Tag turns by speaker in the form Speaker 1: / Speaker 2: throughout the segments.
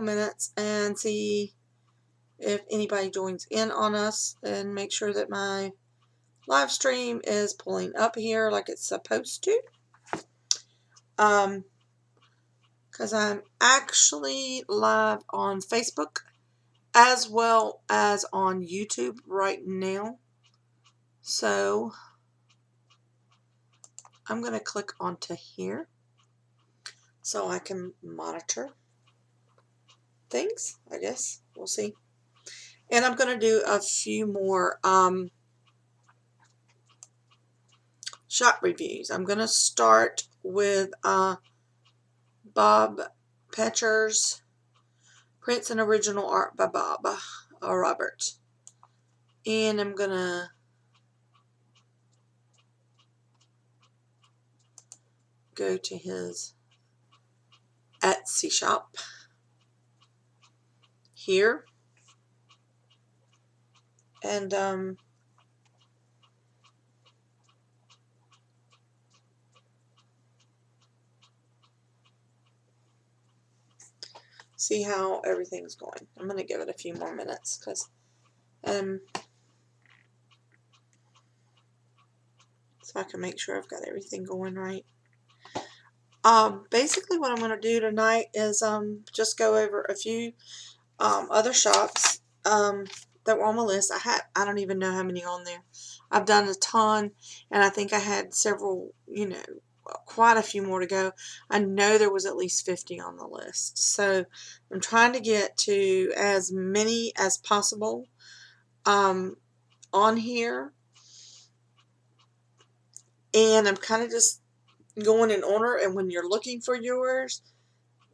Speaker 1: minutes and see if anybody joins in on us and make sure that my live stream is pulling up here like it's supposed to. Because I'm actually live on Facebook as well as on YouTube right now. So I'm going to click onto here so I can monitor things, I guess. We'll see. And I'm going to do a few more shop reviews. I'm going to start with Bob Petcher's Prints and Original Art by Bob Robert. And I'm going to go to his Etsy shop here. And see how everything's going. I'm going to give it a few more minutes because so I can make sure I've got everything going right. Basically what I'm going to do tonight is just go over a few other shops that were on my list. I don't even know how many on there. I've done a ton, and I think I had several, quite a few more to go. I know there was at least 50 on the list. So I'm trying to get to as many as possible on here. And I'm kind of just going in order, and when you're looking for yours,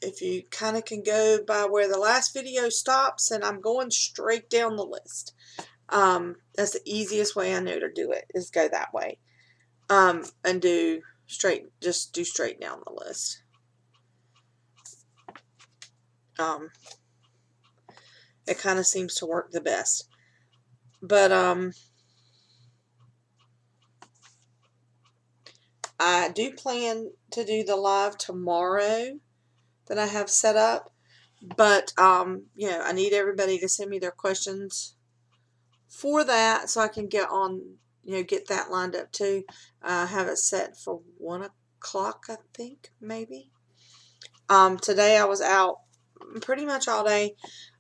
Speaker 1: if you kind of can go by where the last video stops, and I'm going straight down the list. That's the easiest way I know to do it, is go that way. And just do straight down the list. It kind of seems to work the best. But I do plan to do the live tomorrow that I have set up, but I need everybody to send me their questions for that so I can get on, get that lined up too. Have it set for 1 o'clock, I think, maybe. Today I was out pretty much all day.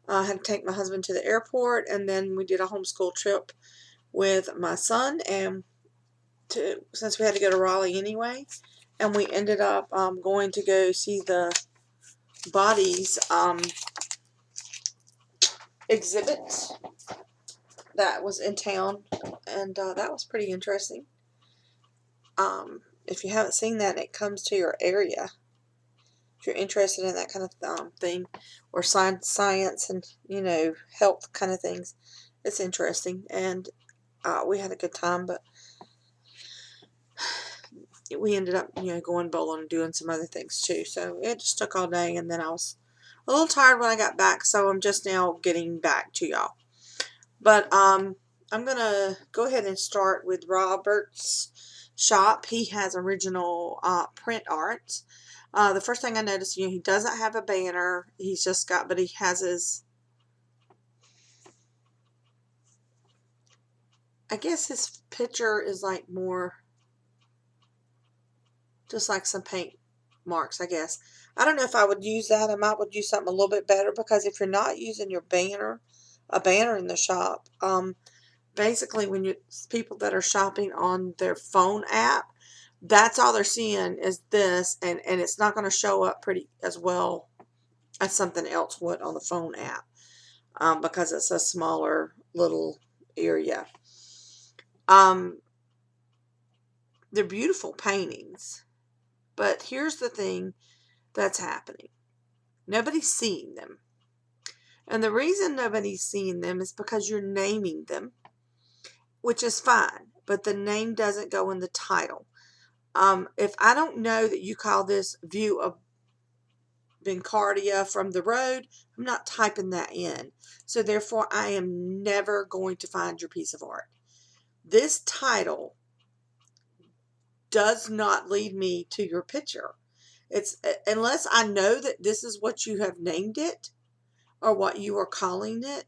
Speaker 1: I had to take my husband to the airport, and then we did a homeschool trip with my son, and since we had to go to Raleigh anyway, and we ended up going to go see the Bodies exhibit that was in town, and that was pretty interesting. If you haven't seen that, it comes to your area. If you're interested in that kind of thing, or science and health kind of things, it's interesting, and we had a good time. But we ended up going bowling and doing some other things too, so it just took all day, and then I was a little tired when I got back, so I'm just now getting back to y'all. But I'm gonna go ahead and start with Robert's shop. He has original print art. The first thing I noticed, he doesn't have a banner. He's just got, but he has his, I guess his picture is like more just like some paint marks, I guess. I don't know if I would use that. I might would use something a little bit better, because if you're not using your banner, a banner in the shop, basically when people that are shopping on their phone app, that's all they're seeing is this, and it's not going to show up pretty as well as something else would on the phone app, because it's a smaller little area. They're beautiful paintings. But here's the thing that's happening. Nobody's seeing them. And the reason nobody's seeing them is because you're naming them, which is fine, but the name doesn't go in the title. If I don't know that you call this View of Bencardia from the road, I'm not typing that in. So therefore, I am never going to find your piece of art. This title does not lead me to your picture. It's unless I know that this is what you have named it, or what you are calling it,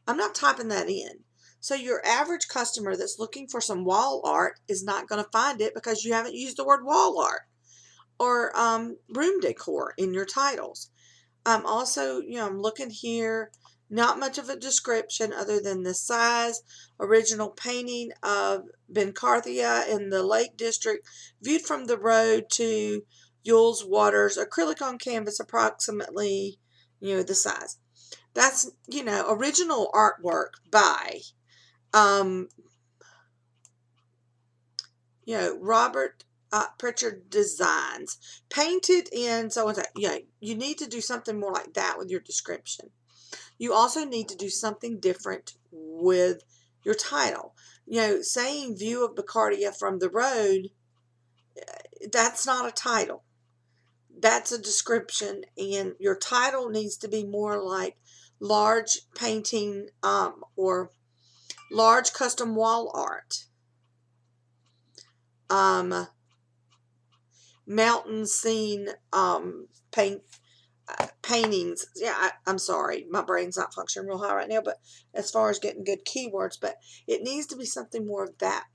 Speaker 1: I'm not typing that in. So your average customer that's looking for some wall art is not going to find it because you haven't used the word wall art or room decor in your titles. Also, I'm looking here, not much of a description other than the size, original painting of Ben Carthia in the Lake District, viewed from the road to Yule's Waters, acrylic on canvas, approximately, the size. That's, original artwork by, um, Robert Pritchard Designs, painted in so and so. You need to do something more like that with your description. You also need to do something different with your title. Saying view of Bacardia from the road, that's not a title. That's a description, and your title needs to be more like large painting or large custom wall art. Mountain scene paintings. Yeah, I'm sorry, my brain's not functioning real high right now, but as far as getting good keywords, but it needs to be something more of that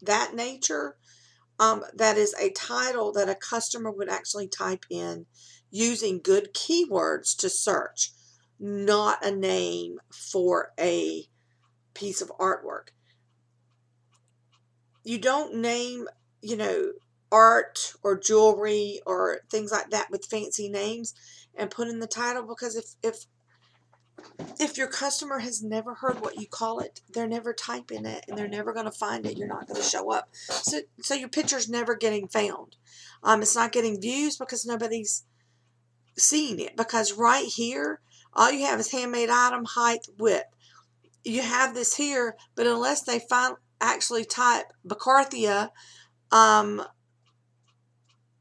Speaker 1: that nature, that is a title that a customer would actually type in using good keywords to search, not a name for a piece of artwork. You don't name, art or jewelry or things like that with fancy names and put in the title, because if your customer has never heard what you call it, they're never typing it and they're never going to find it. You're not going to show up. So your picture's never getting found. It's not getting views because nobody's seeing it, because right here, all you have is handmade item, height, width. You have this here, but unless they actually type Bacarthia,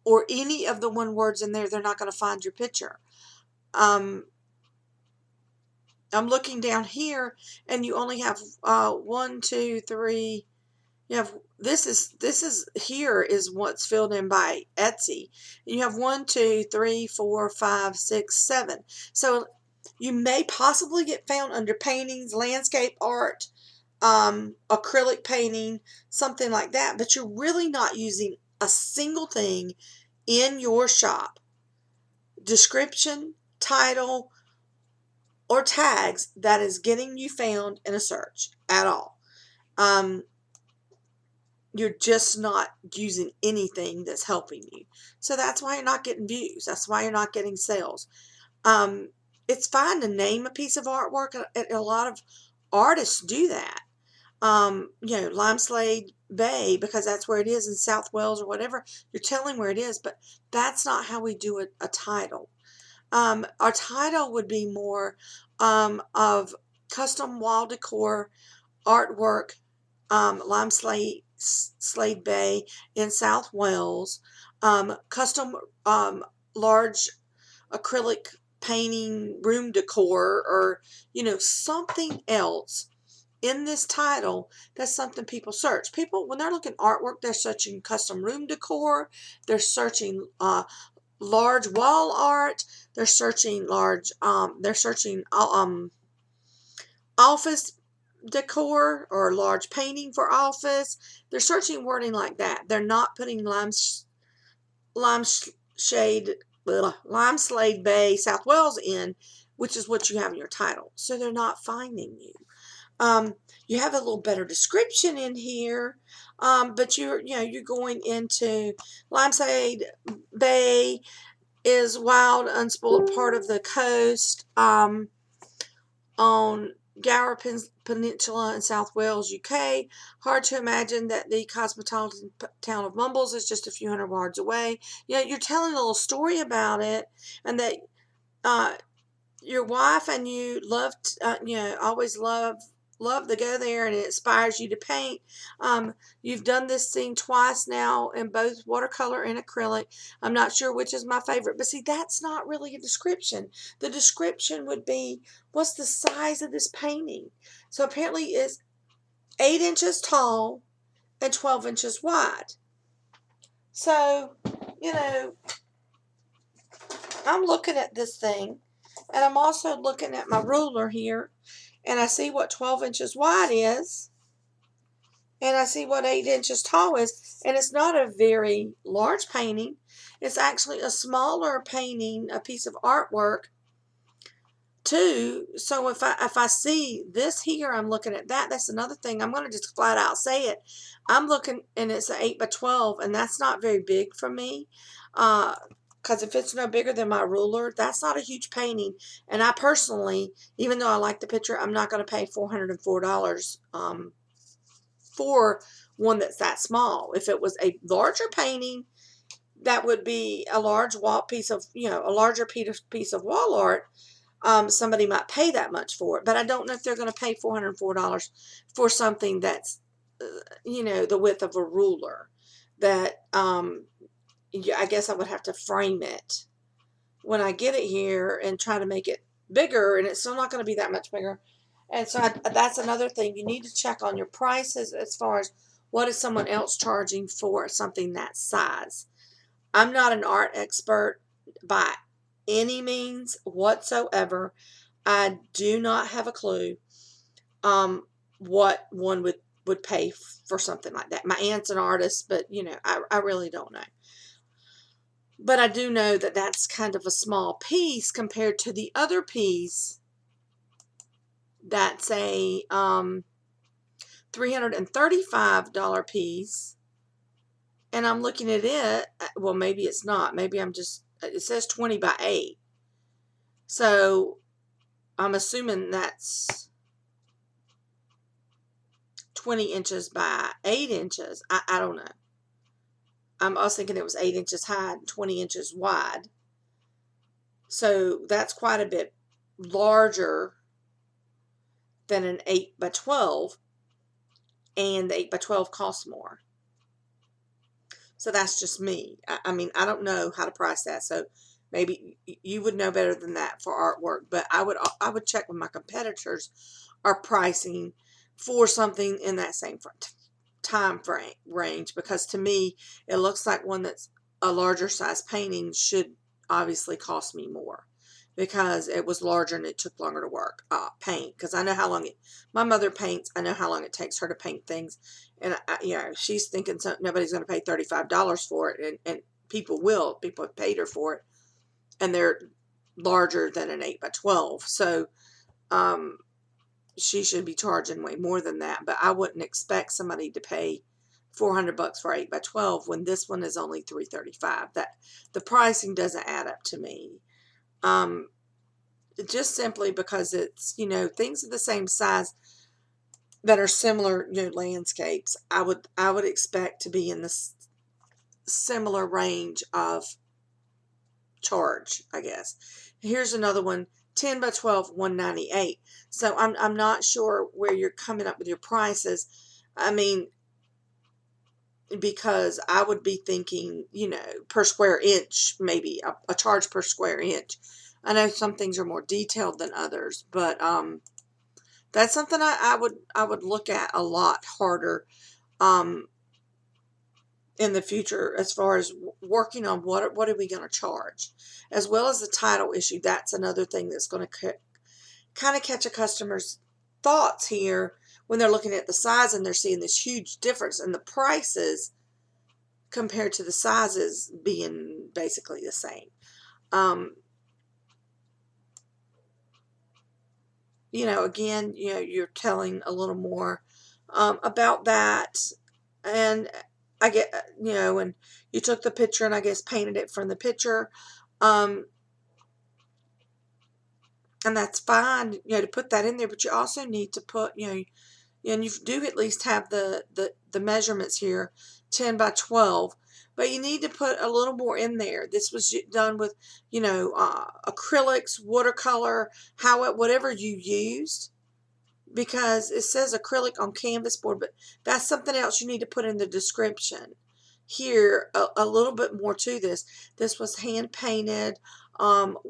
Speaker 1: or any of the one words in there, they're not going to find your picture. I'm looking down here, and you only have 1, 2, 3. You have this is here is what's filled in by Etsy. You have 1, 2, 3, 4, 5, 6, 7. So you may possibly get found under paintings, landscape art, acrylic painting, something like that, but you're really not using a single thing in your shop, description, title, or tags, that is getting you found in a search at all. You're just not using anything that's helping you. So that's why you're not getting views. That's why you're not getting sales. It's fine to name a piece of artwork. A lot of artists do that. Limeslade Bay, because that's where it is in South Wales or whatever. You're telling where it is, but that's not how we do a title. Our title would be more of custom wall decor artwork, Limeslade Bay in South Wales, custom large acrylic painting room decor, or something else in this title. That's something people search. People, when they're looking artwork, they're searching custom room decor, they're searching large wall art, they're searching office decor or large painting for office. They're searching wording like that. They're not putting Limeslade Bay, South Wales in, which is what you have in your title. So they're not finding you. You have a little better description in here, but you're going into Limeslade Bay is wild, unspoiled part of the coast on Gower Peninsula in South Wales, UK. Hard to imagine that the cosmopolitan town of Mumbles is just a few hundred yards away. You're telling a little story about it, and that your wife and you love, always love to go there, and it inspires you to paint. You've done this scene twice now in both watercolor and acrylic. I'm not sure which is my favorite, but see, that's not really a description. The description would be, what's the size of this painting? So apparently it's 8 inches tall and 12 inches wide. So, I'm looking at this thing, and I'm also looking at my ruler here, and I see what 12 inches wide is, and I see what 8 inches tall is, and it's not a very large painting. It's actually a smaller painting, a piece of artwork too. So if I see this here, I'm looking at that. That's another thing. I'm going to just flat out say it. I'm looking, and it's an 8 by 12, and that's not very big for me. Because if it's no bigger than my ruler, that's not a huge painting. And I personally, even though I like the picture, I'm not going to pay $404 for one that's that small. If it was a larger painting, that would be a large wall piece of, a larger piece of wall art. Somebody might pay that much for it, but I don't know if they're going to pay $404 for something that's, the width of a ruler. That, I guess I would have to frame it when I get it here and try to make it bigger, and it's still not going to be that much bigger. And so that's another thing. You need to check on your prices as far as what is someone else charging for something that size. I'm not an art expert by any means whatsoever. I do not have a clue what one would pay for something like that. My aunt's an artist, but I really don't know. But I do know that that's kind of a small piece compared to the other piece that's a $335 piece. And I'm looking at it. Well, maybe it's not. Maybe it says 20 by 8. So I'm assuming that's 20 inches by 8 inches. I don't know. I was thinking it was 8 inches high and 20 inches wide. So that's quite a bit larger than an 8 by 12. And the 8 by 12 costs more. So that's just me. I mean, I don't know how to price that. So maybe you would know better than that for artwork. But I would check with my competitors are pricing for something in that same time frame range, because to me it looks like one that's a larger size painting should obviously cost me more, because it was larger and it took longer to paint. Because I know how long my mother paints. I know how long it takes her to paint things, and she's thinking nobody's going to pay $35 for it, and people have paid her for it, and they're larger than an 8 by 12. So she should be charging way more than that. But I wouldn't expect somebody to pay $400 for 8 by 12 when this one is only $335. That the pricing doesn't add up to me. Just simply because it's, things of the same size that are similar, landscapes, I would expect to be in this similar range of charge, I guess. Here's another one, 10 by 12, $198. So I'm not sure where you're coming up with your prices. I mean, because I would be thinking, per square inch, maybe a charge per square inch. I know some things are more detailed than others, but that's something I would look at a lot harder in the future, as far as working on what are we going to charge, as well as the title issue. That's another thing that's going to kind of catch a customer's thoughts here when they're looking at the size and they're seeing this huge difference in the prices compared to the sizes being basically the same. Again, you're telling a little more about that, and I get, and you took the picture and I guess painted it from the picture, and that's fine, to put that in there, but you also need to put, and you do at least have the measurements here, 10 by 12, but you need to put a little more in there. This was done with, acrylics, watercolor, whatever you used, because it says acrylic on canvas board, but that's something else you need to put in the description. Here, a little bit more to this. This was hand painted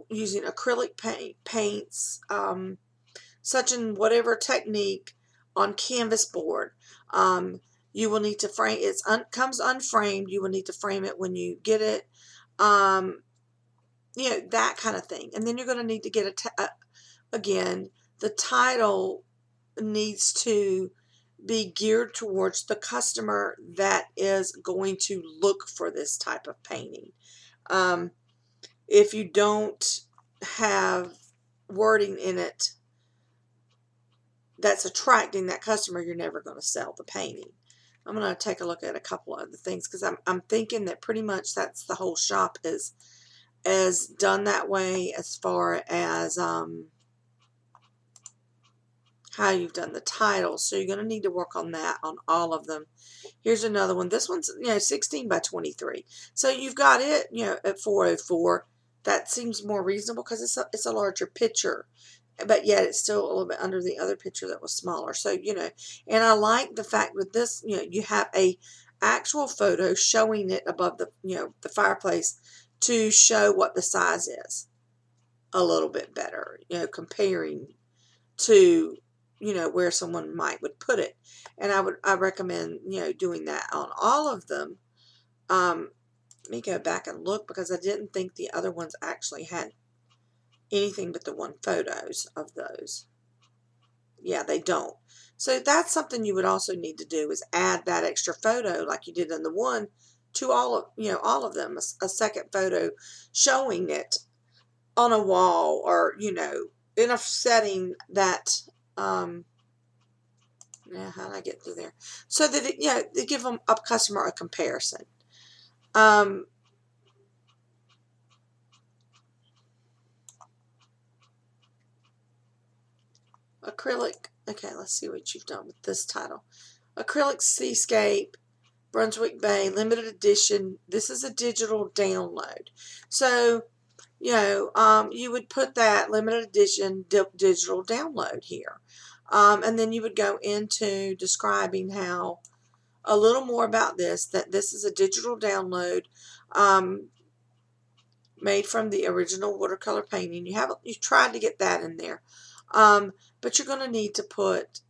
Speaker 1: using acrylic paints, such and whatever technique, on canvas board. You will need to frame it. Comes unframed. You will need to frame it when you get it. you know, that kind of thing. And then you're going to need to get again, the title needs to be geared towards the customer that is going to look for this type of painting. If you don't have wording in it that's attracting that customer, you're never going to sell the painting. I'm going to take a look at a couple of other things because I'm thinking that pretty much that's the whole shop is done that way as far as how you've done the titles. So you're going to need to work on that on all of them. Here's another one. This one's 16 by 23. So you've got it at 404. That seems more reasonable because it's a larger picture, but yet it's still a little bit under the other picture that was smaller. So and I like the fact with this you have a actual photo showing it above the the fireplace to show what the size is a little bit better, comparing to where someone would put it. And I recommend doing that on all of them. Let me go back and look because I didn't think the other ones actually had anything but the one photos of those. Yeah, they don't. So that's something you would also need to do is add that extra photo like you did in the one to all of them, a second photo showing it on a wall or in a setting that yeah, how did I get through there? So that they give them a customer a comparison. Acrylic. Okay, let's see what you've done with this title. Acrylic Seascape, Brunswick Bay, limited edition. This is a digital download. So, you would put that limited edition digital download here. And then you would go into describing how a little more about this, that this is a digital download made from the original watercolor painting. You tried to get that in there. But you're going to need to put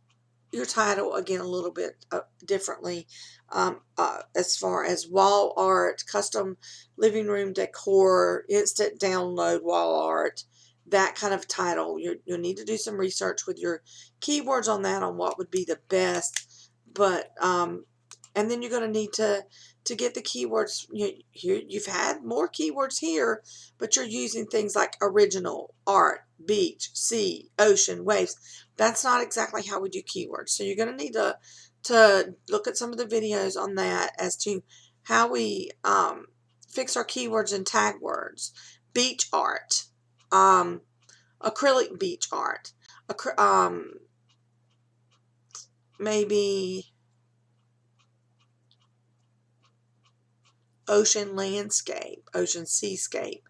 Speaker 1: your title again a little bit differently as far as wall art, custom living room decor, instant download wall art, that kind of title. You'll need to do some research with your keywords on that, on what would be the best. But and then you're going to need to get the keywords. You've had more keywords here, but you're using things like original, art, beach, sea, ocean, waves. That's not exactly how we do keywords. So you're going to need to look at some of the videos on that as to how we fix our keywords and tag words. Beach art, acrylic beach art, maybe ocean landscape, ocean seascape,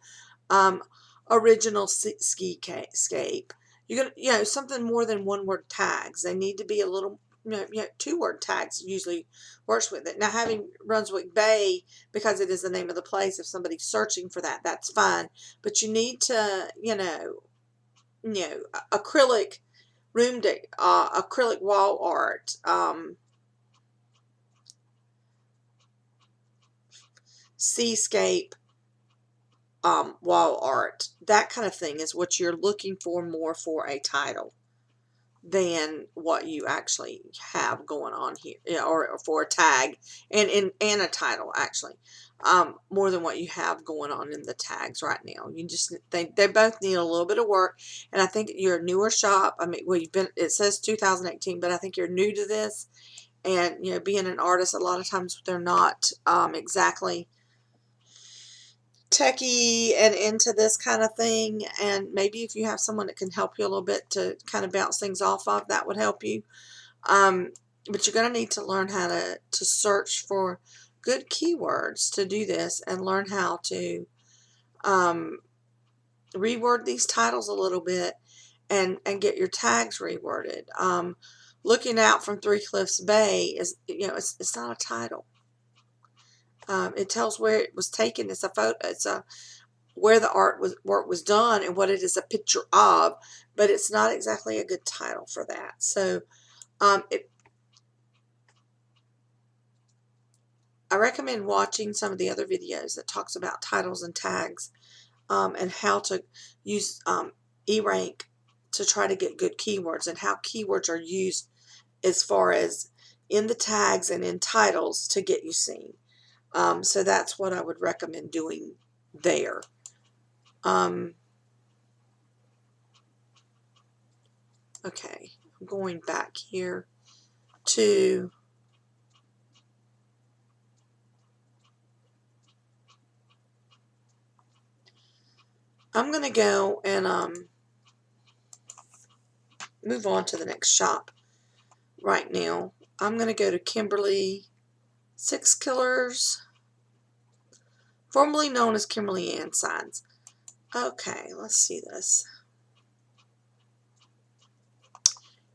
Speaker 1: original skiscape. You're gonna, something more than one word tags. They need to be a little, 2-word tags usually works with it. Now, having Brunswick Bay, because it is the name of the place, if somebody's searching for that, that's fine. But you need to, acrylic acrylic wall art, seascape, wall art, that kind of thing is what you're looking for more for a title than what you actually have going on here, or for a tag and a title actually, more than what you have going on in the tags right now. You just they both need a little bit of work, and I think you're a newer shop. I mean, well, it says 2018, but I think you're new to this, and being an artist, a lot of times they're not exactly techie and into this kind of thing, and maybe if you have someone that can help you a little bit to kind of bounce things off of, that would help you. But you're going to need to learn how to search for good keywords to do this, and learn how to reword these titles a little bit, and get your tags reworded. Looking out from Three Cliffs Bay is, it's not a title. It tells where it was taken. It's a photo. It's where the work was done and what it is a picture of, but it's not exactly a good title for that. So I recommend watching some of the other videos that talks about titles and tags and how to use eRank to try to get good keywords and how keywords are used as far as in the tags and in titles to get you seen. So that's what I would recommend doing there. Okay, I'm going back here to I'm going to go and move on to the next shop right now. I'm going to go to Kimberly Six Killers, formerly known as Kimberly Ann Signs. Okay, let's see this.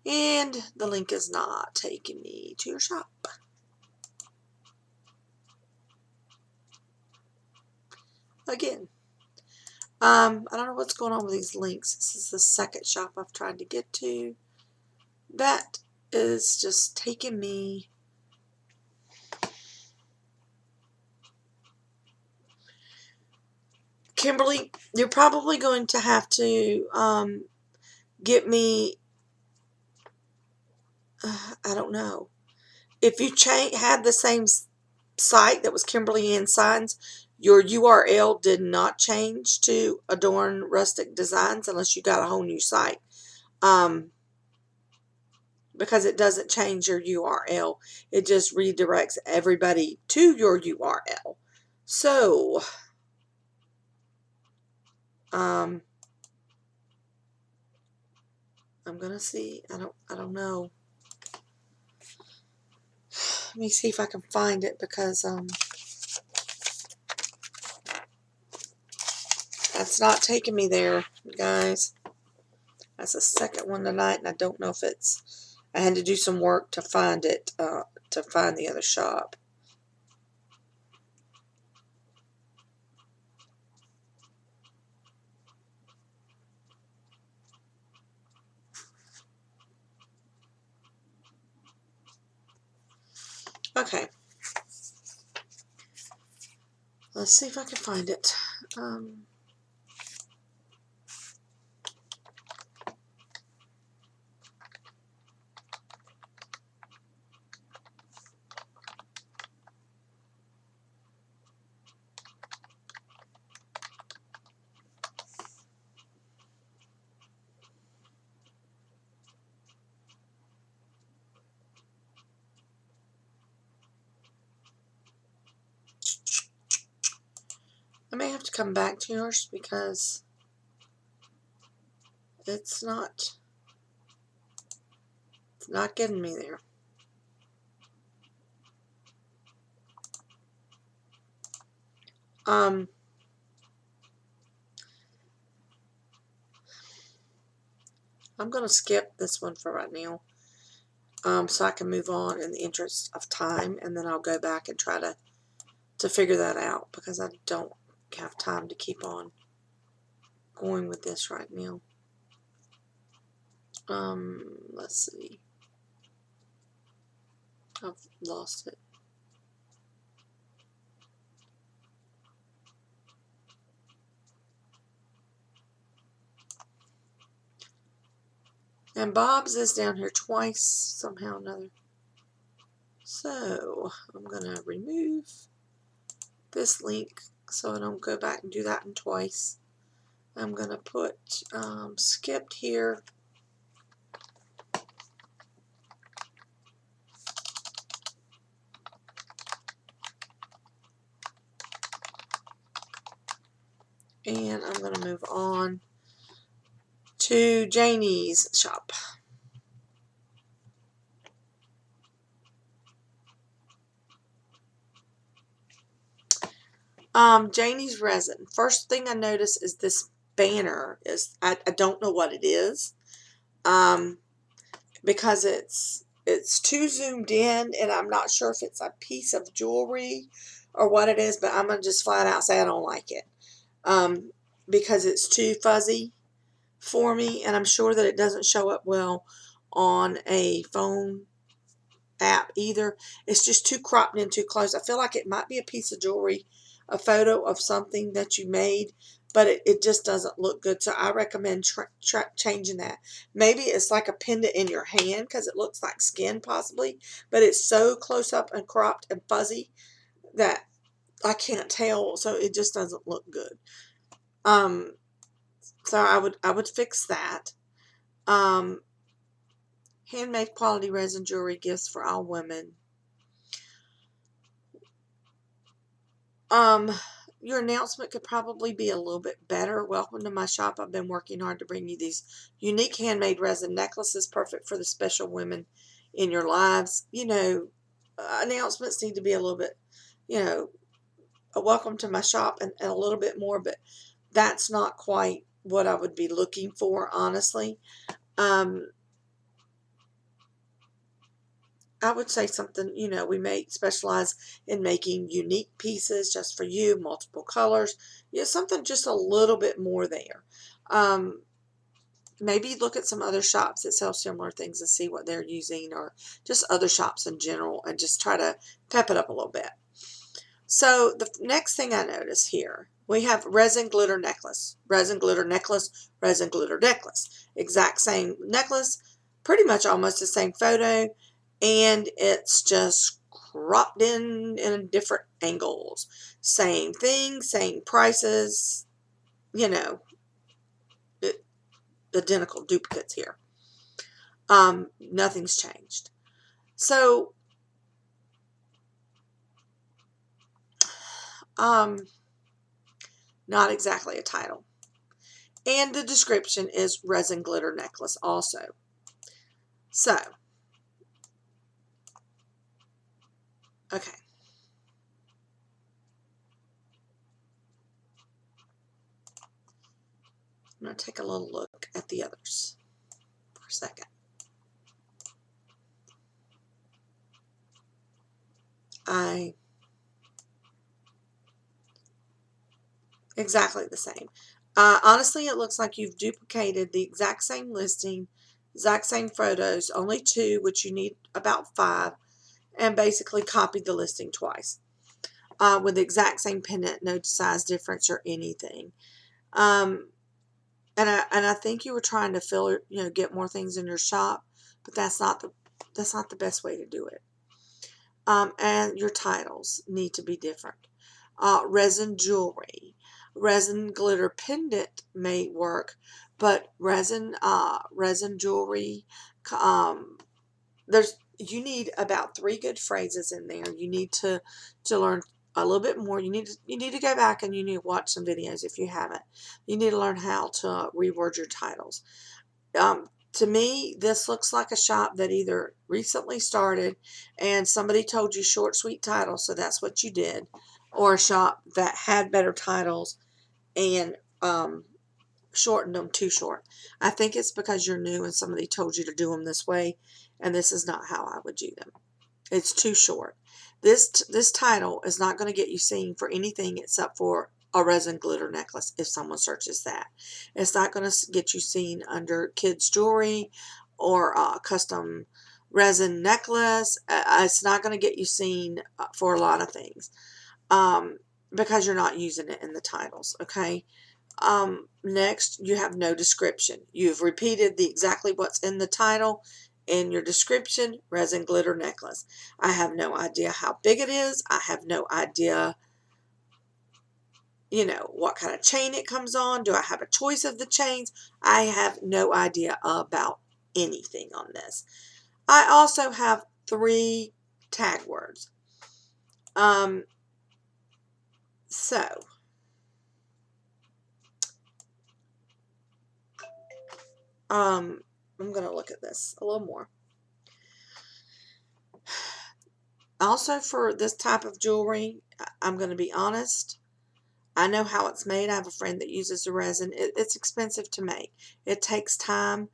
Speaker 1: And the link is not taking me to your shop. Again. I don't know what's going on with these links. This is the second shop I've tried to get to. That is just taking me. Kimberly, you're probably going to have to get me, I don't know. If you had the same site that was Kimberly Ann Signs, your URL did not change to Adorn Rustic Designs unless you got a whole new site. Because it doesn't change your URL. It just redirects everybody to your URL. So, I'm gonna see. I don't know. Let me see if I can find it because that's not taking me there, guys. That's the second one tonight, and I don't know if it's. I had to do some work to find it, to find the other shop. Okay. Let's see if I can find it. I may have to come back to yours because it's not getting me there. I'm going to skip this one for right now, so I can move on in the interest of time, and then I'll go back and try to figure that out because I don't have time to keep on going with this right now. Let's see. I've lost it. And Bob's is down here twice, somehow or another. So, I'm going to remove this link so I don't go back and do that twice. I'm going to put skipped here. And I'm going to move on to Janie's shop. Janie's resin. First thing I notice is this banner is I don't know what it is, because it's too zoomed in, and I'm not sure if it's a piece of jewelry or what it is. But I'm gonna just flat out say I don't like it, because it's too fuzzy for me, and I'm sure that it doesn't show up well on a phone app either. It's just too cropped in too close. I feel like it might be a piece of jewelry, a photo of something that you made, but it just doesn't look good. So I recommend changing that. Maybe it's like a pendant in your hand because it looks like skin possibly, but it's so close up and cropped and fuzzy that I can't tell. So it just doesn't look good. So I would fix that. Handmade quality resin jewelry gifts for all women. Your announcement could probably be a little bit better. Welcome to my shop. I've been working hard to bring you these unique handmade resin necklaces, perfect for the special women in your lives. You know, announcements need to be a little bit, you know, a welcome to my shop and a little bit more, but that's not quite what I would be looking for, honestly. I would say something, you know, we may specialize in making unique pieces just for you, multiple colors. Yeah, something just a little bit more there. Maybe look at some other shops that sell similar things and see what they're using, or just other shops in general, and just try to pep it up a little bit. So the next thing I notice here, we have resin glitter necklace, resin glitter necklace, resin glitter necklace. Exact same necklace, pretty much almost the same photo, and it's just cropped in different angles. Same thing, same prices, you know, identical duplicates here. Nothing's changed. So, not exactly a title. And the description is resin glitter necklace also. So, okay. I'm going to take a little look at the others for a second. Exactly the same. Honestly, it looks like you've duplicated the exact same listing, exact same photos, only two, which you need about 5, and basically copied the listing twice. With the exact same pendant, no size difference or anything. And I think you were trying to get more things in your shop, but that's not the best way to do it. And your titles need to be different. Resin jewelry, resin glitter pendant may work, but resin jewelry, you need about 3 good phrases in there. You need to learn a little bit more. You need to go back and you need to watch some videos if you haven't. You need to learn how to reword your titles. To me, this looks like a shop that either recently started and somebody told you short, sweet titles, so that's what you did, or a shop that had better titles and shortened them too short. I think it's because you're new and somebody told you to do them this way, and this is not how I would do them. It's too short. This title is not going to get you seen for anything except for a resin glitter necklace if someone searches that. It's not going to get you seen under kids jewelry or custom resin necklace. It's not going to get you seen for a lot of things because you're not using it in the titles, okay? Next, you have no description. You've repeated exactly what's in the title. In your description, resin glitter necklace. I have no idea how big it is. I have no idea, what kind of chain it comes on. Do I have a choice of the chains? I have no idea about anything on this. I also have 3 tag words. So, I'm going to look at this a little more. Also, for this type of jewelry, I'm going to be honest, I know how it's made. I have a friend that uses the resin. It's expensive to make. It takes time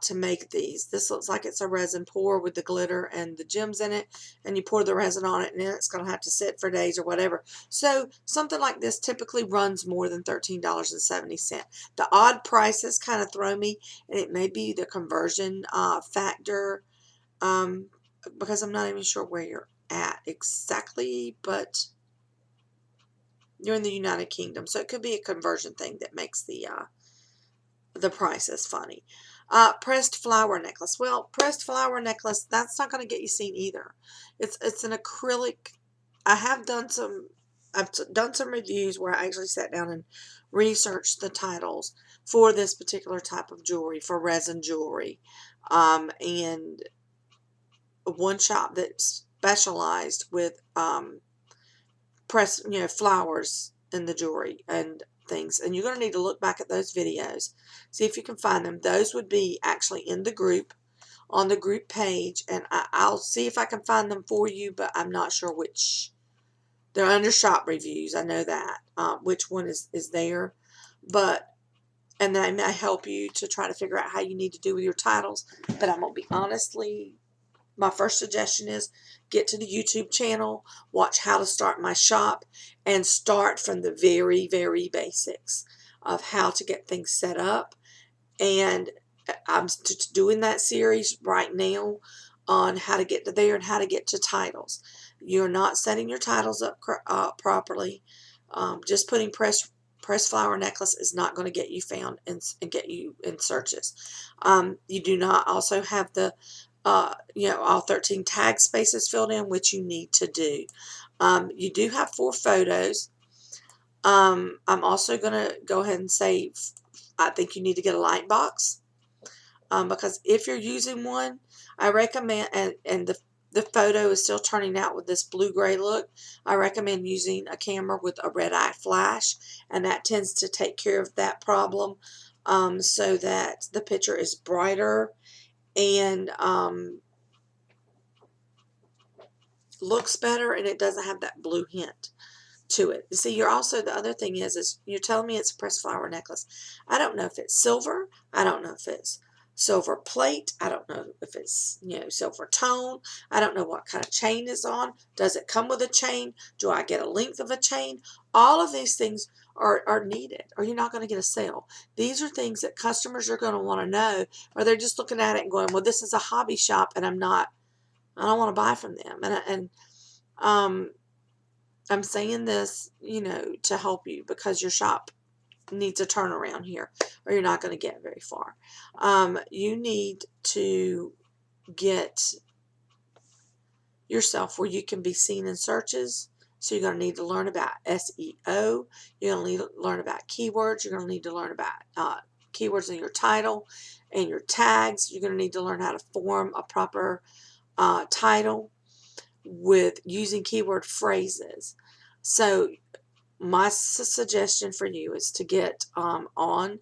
Speaker 1: to make these. This looks like it's a resin pour with the glitter and the gems in it, and you pour the resin on it, and then it's going to have to sit for days or whatever. So something like this typically runs more than $13.70. The odd prices kind of throw me, and it may be the conversion factor, because I'm not even sure where you're at exactly, but You're in the United Kingdom, so it could be a conversion thing that makes the prices funny. Pressed flower necklace. Well, pressed flower necklace, that's not going to get you seen either. It's an acrylic. I've done some reviews where I actually sat down and researched the titles for this particular type of jewelry, for resin jewelry. And one shop that specialized with flowers in the jewelry and things. And you're going to need to look back at those videos, see if you can find them. Those would be actually in the group, on the group page, and I'll see if I can find them for you, but I'm not sure which. They're under shop reviews, I know that, which one is there, and they may help you to try to figure out how you need to do with your titles. But I'm going to be honestly, my first suggestion is get to the YouTube channel, watch how to start my shop, and start from the very, very basics of how to get things set up. And I'm doing that series right now on how to get to there and how to get to titles. You're not setting your titles up properly. Just putting pressed flower necklace is not going to get you found and get you in searches. You do not also have the all 13 tag spaces filled in, which you need to do. You do have 4 photos. I'm also going to go ahead and say I think you need to get a light box, because if you're using one, I recommend, and the photo is still turning out with this blue-gray look, I recommend using a camera with a red-eye flash, and that tends to take care of that problem, so that the picture is brighter and looks better, and it doesn't have that blue hint to it. You see, the other thing is you're telling me it's a pressed flower necklace. I don't know if it's silver. I don't know if it's silver plate. I don't know if it's, silver tone. I don't know what kind of chain is on. Does it come with a chain? Do I get a length of a chain? All of these things are needed, or you're not going to get a sale. These are things that customers are going to want to know, or they're just looking at it and going, well, this is a hobby shop, and I don't want to buy from them. And I'm saying this, to help you, because your shop needs a turnaround here, or you're not going to get very far. You need to get yourself where you can be seen in searches. So you're going to need to learn about SEO. You're going to need to learn about keywords. You're going to need to learn about keywords in your title and your tags. You're going to need to learn how to form a proper title with using keyword phrases. So my suggestion for you is to get on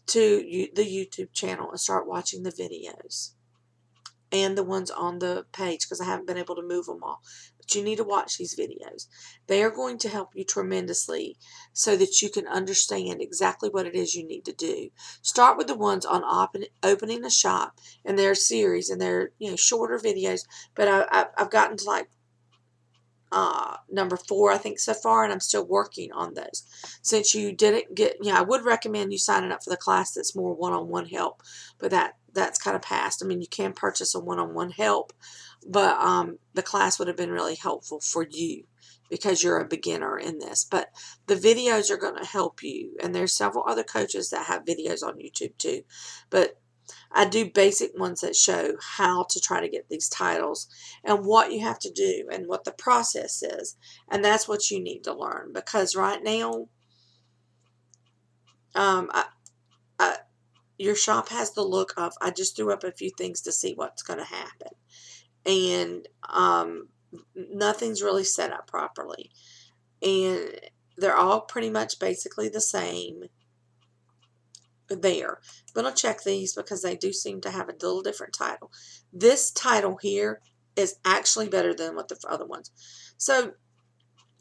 Speaker 1: to the YouTube channel and start watching the videos and the ones on the page, because I haven't been able to move them all. But you need to watch these videos. They are going to help you tremendously so that you can understand exactly what it is you need to do. Start with the ones on opening a shop, and their series, and they're shorter videos. But I've gotten to like number 4, I think, so far, and I'm still working on those. Since you didn't get, I would recommend you signing up for the class that's more one-on-one help, but that's kind of past. I mean, you can purchase a one-on-one help, but the class would have been really helpful for you because you're a beginner in this. But the videos are going to help you, and there's several other coaches that have videos on YouTube too, but I do basic ones that show how to try to get these titles and what you have to do and what the process is. And that's what you need to learn, because right now, your shop has the look of, I just threw up a few things to see what's going to happen. And nothing's really set up properly. And they're all pretty much basically the same there. I'm going to check these because they do seem to have a little different title. This title here is actually better than what the other ones. So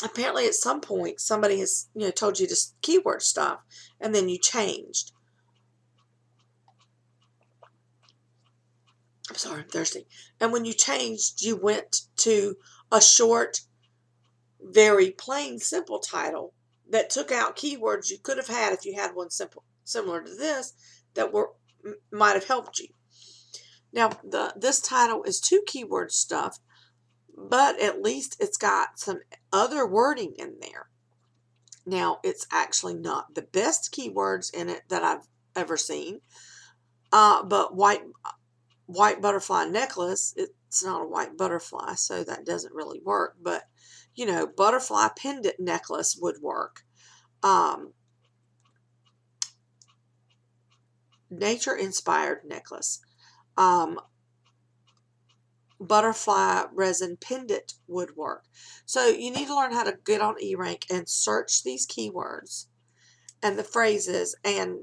Speaker 1: apparently at some point somebody has told you to keyword stuff, and then you changed. I'm sorry, I'm thirsty. And when you changed, you went to a short, very plain, simple title that took out keywords you could have had if you had one similar to this that might have helped you. Now, this title is 2 keyword stuff, but at least it's got some other wording in there. Now, it's actually not the best keywords in it that I've ever seen. But white butterfly necklace, it's not a white butterfly, so that doesn't really work. But, you know, butterfly pendant necklace would work. Nature inspired necklace. Butterfly resin pendant would work. So you need to learn how to get on eRank and search these keywords and the phrases and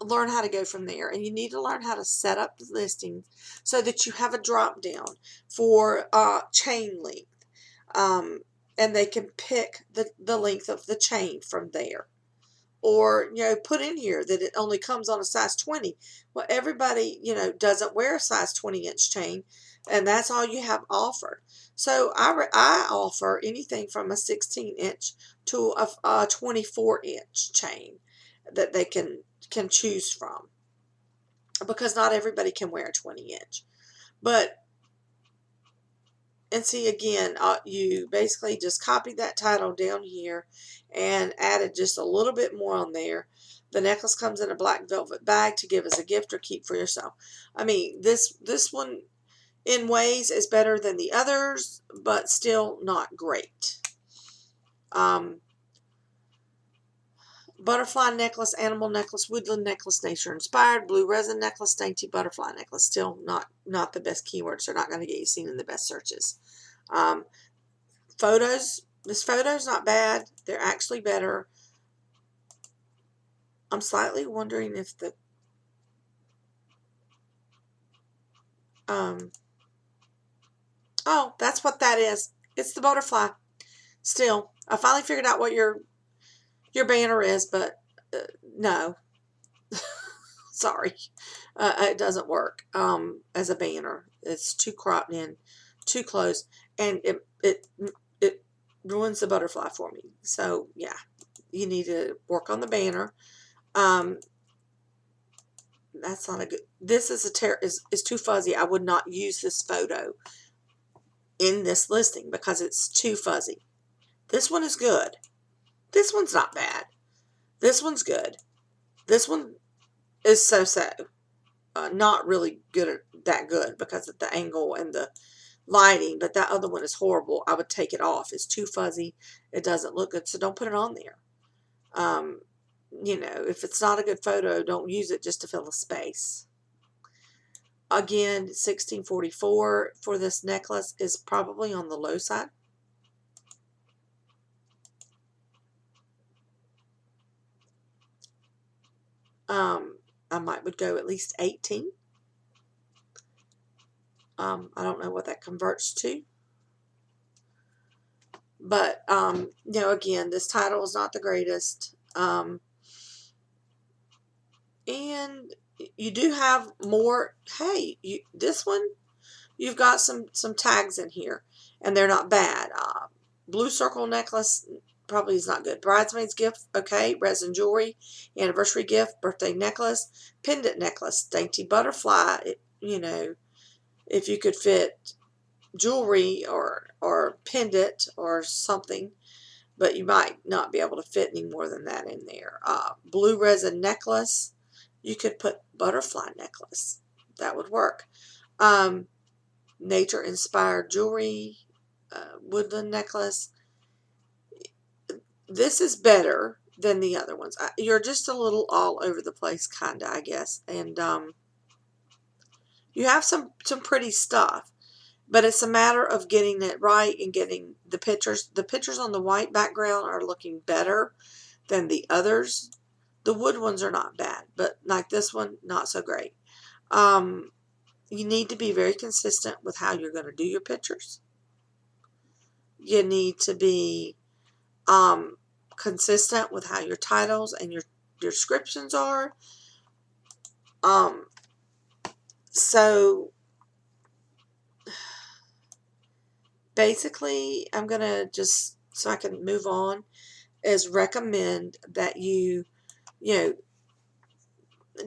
Speaker 1: learn how to go from there. And you need to learn how to set up the listings so that you have a drop down for chain length. And they can pick the length of the chain from there. Or, you know, put in here that it only comes on a size 20. Well, everybody, you know, doesn't wear a size 20-inch chain, and that's all you have offered. So I offer anything from a 16-inch to a 24-inch chain that they can choose from, because not everybody can wear a 20-inch. But, and see, again, you basically just copied that title down here and added just a little bit more on there. The necklace comes in a black velvet bag to give as a gift or keep for yourself. I mean, this one in ways is better than the others, but still not great. Butterfly necklace, animal necklace, woodland necklace, nature inspired, blue resin necklace, dainty butterfly necklace. Still not the best keywords. They're not going to get you seen in the best searches. Photos. This photo's not bad. They're actually better. I'm slightly wondering if the oh, that's what that is. It's the butterfly. Still, I finally figured out what your banner is, but no. Sorry. It doesn't work as a banner. It's too cropped in, too close, and it ruins the butterfly for me. So yeah, you need to work on the banner. That's not a good. This is is too fuzzy. I would not use this photo in this listing because it's too fuzzy. This one is good. This one's not bad. This one's good. This one is so-so. Not really that good because of the angle and the lighting, but that other one is horrible. I would take it off. It's too fuzzy. It doesn't look good, so don't put it on there. You know, if it's not a good photo, don't use it just to fill a space. Again, 1644 for this necklace is probably on the low side. I would go at least 18. I don't know what that converts to. But, you know, again, this title is not the greatest. And you do have more. Hey, this one, you've got some tags in here, and they're not bad. Blue circle necklace probably is not good. Bridesmaid's gift, okay. Resin jewelry, anniversary gift, birthday necklace, pendant necklace, dainty butterfly. You know, if you could fit jewelry or pendant or something, but you might not be able to fit any more than that in there. Blue resin necklace, you could put butterfly necklace. That would work. Nature inspired jewelry, woodland necklace. This is better than the other ones. You're just a little all over the place, kinda, I guess. And you have some pretty stuff, but it's a matter of getting it right and getting the pictures. The pictures on the white background are looking better than the others. The wood ones are not bad, but like this one, not so great. You need to be very consistent with how you're going to do your pictures. You need to be consistent with how your titles and your descriptions are. So basically, I'm going to just, so I can move on, is recommend that you know,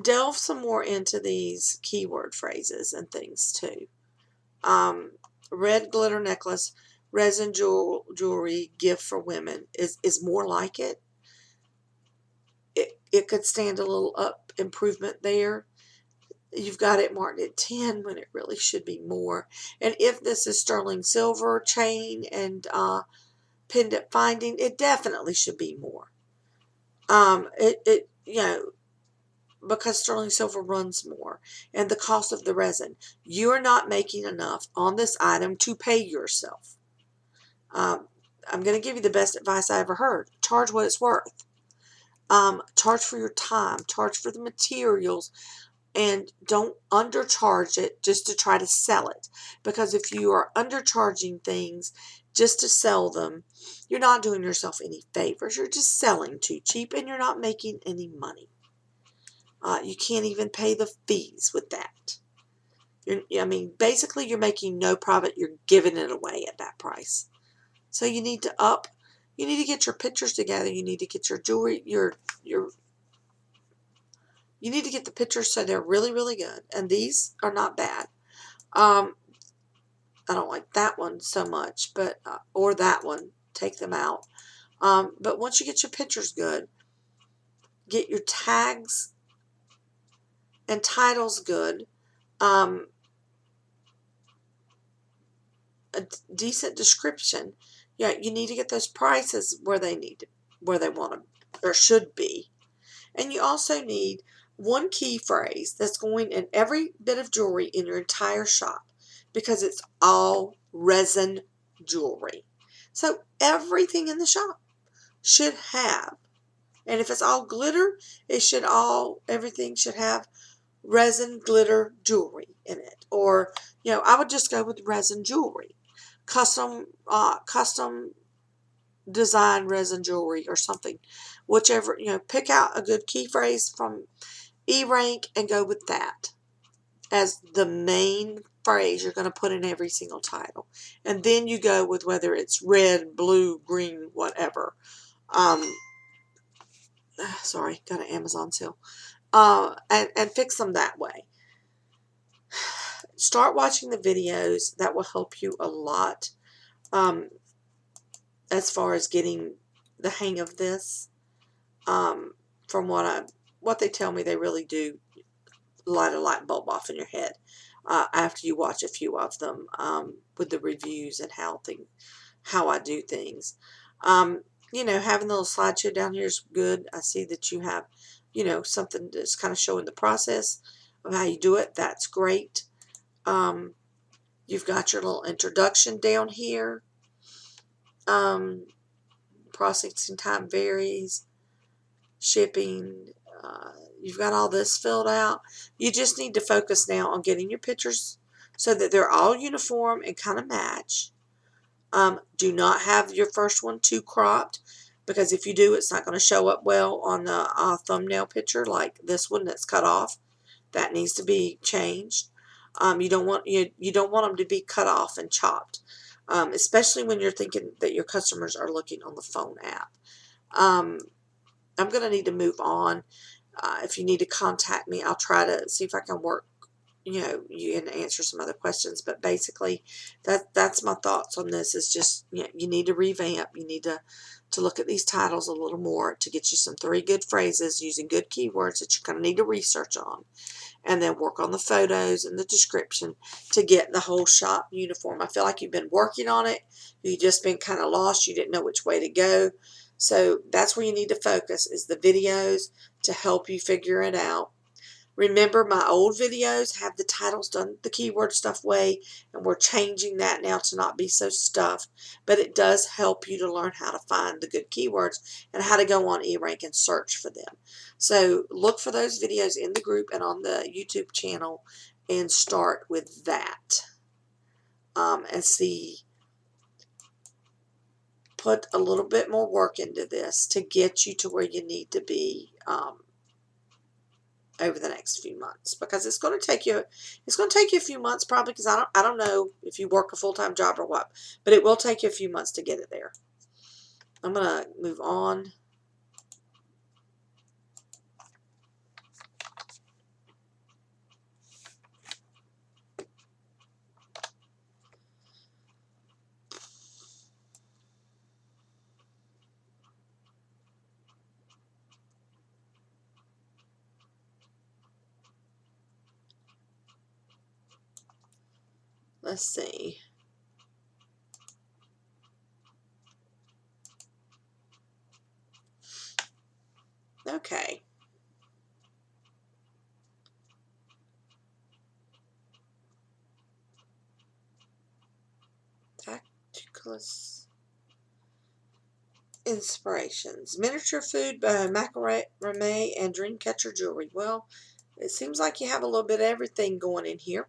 Speaker 1: delve some more into these keyword phrases and things too. Red glitter necklace resin jewelry gift for women is more like it. It could stand a little up improvement there. You've got it marked at 10 when it really should be more. And if this is sterling silver chain and pendant finding, it definitely should be more. You know, because sterling silver runs more and the cost of the resin. You're not making enough on this item to pay yourself. I'm going to give you the best advice I ever heard. Charge what it's worth. Charge for your time. Charge for the materials. And don't undercharge it just to try to sell it. Because if you are undercharging things just to sell them, you're not doing yourself any favors. You're just selling too cheap and you're not making any money. You can't even pay the fees with that. Basically you're making no profit. You're giving it away at that price. So you need to get your pictures together. You need to get your jewelry, you need to get the pictures so they're really, really good. And these are not bad. I don't like that one so much, but or that one. Take them out. But once you get your pictures good, get your tags and titles good. A decent description. Yeah, you need to get those prices where they want to or should be. And you also need one key phrase that's going in every bit of jewelry in your entire shop, because it's all resin jewelry. So everything in the shop should have, and if it's all glitter, everything should have resin glitter jewelry in it. Or, I would just go with resin jewelry. Custom design resin jewelry or something. Whichever, pick out a good key phrase from E-Rank and go with that as the main phrase you're going to put in every single title. And then you go with whether it's red, blue, green, whatever. Sorry, got an Amazon sale. And fix them that way. Start watching the videos. That will help you a lot as far as getting the hang of this. From what they tell me, they really do light a light bulb off in your head after you watch a few of them with the reviews and how I do things. Having the little slideshow down here is good. I see that you have, something that's kind of showing the process of how you do it. That's great. You've got your little introduction down here. Processing time varies. Shipping. You've got all this filled out. You just need to focus now on getting your pictures so that they're all uniform and kind of match. Do not have your first one too cropped, because if you do, it's not going to show up well on the thumbnail picture like this one that's cut off. That needs to be changed. You don't want them to be cut off and chopped, especially when you're thinking that your customers are looking on the phone app. I'm going to need to move on. If you need to contact me, I'll try to see if I can work, you and answer some other questions. But basically, that's my thoughts on this. Is just, you need to revamp. You need to look at these titles a little more to get you some 3 good phrases using good keywords that you're going to need to research on. And then work on the photos and the description to get the whole shop uniform. I feel like you've been working on it. You've just been kind of lost. You didn't know which way to go. So that's where you need to focus, is the videos to help you figure it out. Remember, my old videos have the titles done the keyword stuff way, and we're changing that now to not be so stuffed. But it does help you to learn how to find the good keywords and how to go on E-Rank and search for them. So look for those videos in the group and on the YouTube channel and start with that. And see, put a little bit more work into this to get you to where you need to be over the next few months, because it's going to take you a few months probably, because I don't know if you work a full-time job or what, but it will take you a few months to get it there. I'm going to move on. let's see. Okay. Tactical inspirations. Miniature food by macrame and dreamcatcher jewelry. Well, it seems like you have a little bit of everything going in here.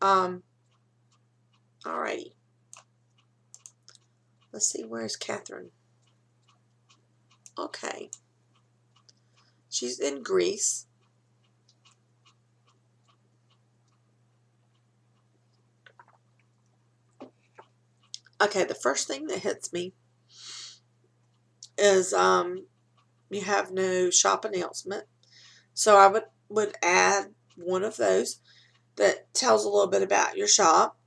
Speaker 1: Alrighty. Let's see, where's Catherine? Okay. She's in Greece. Okay, the first thing that hits me is you have no shop announcement. So I would add one of those that tells a little bit about your shop.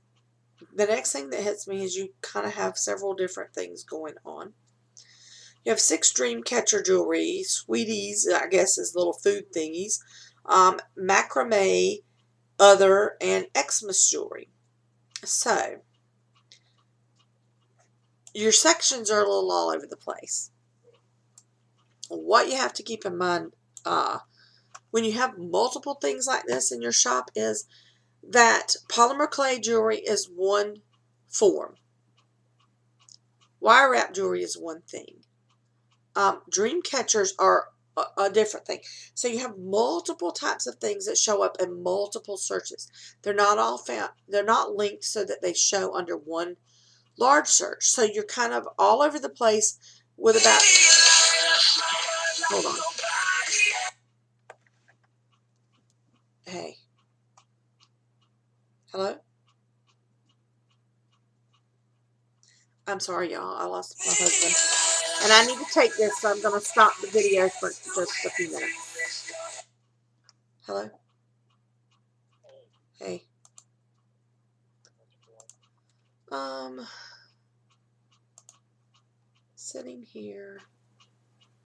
Speaker 1: The next thing that hits me is you kind of have several different things going on. You have 6 Dreamcatcher jewelry, sweeties, I guess is little food thingies, macrame, other, and Xmas jewelry. So, your sections are a little all over the place. What you have to keep in mind when you have multiple things like this in your shop is that polymer clay jewelry is one form. Wire wrap jewelry is one thing. Dream catchers are a different thing. So you have multiple types of things that show up in multiple searches. They're not all found. They're not linked so that they show under one large search. So you're kind of all over the place with about. Hold on. Hey. Hello? I'm sorry, y'all. I lost my husband. And I need to take this, so I'm going to stop the video for just a few minutes. Hello? Hey. Sitting here.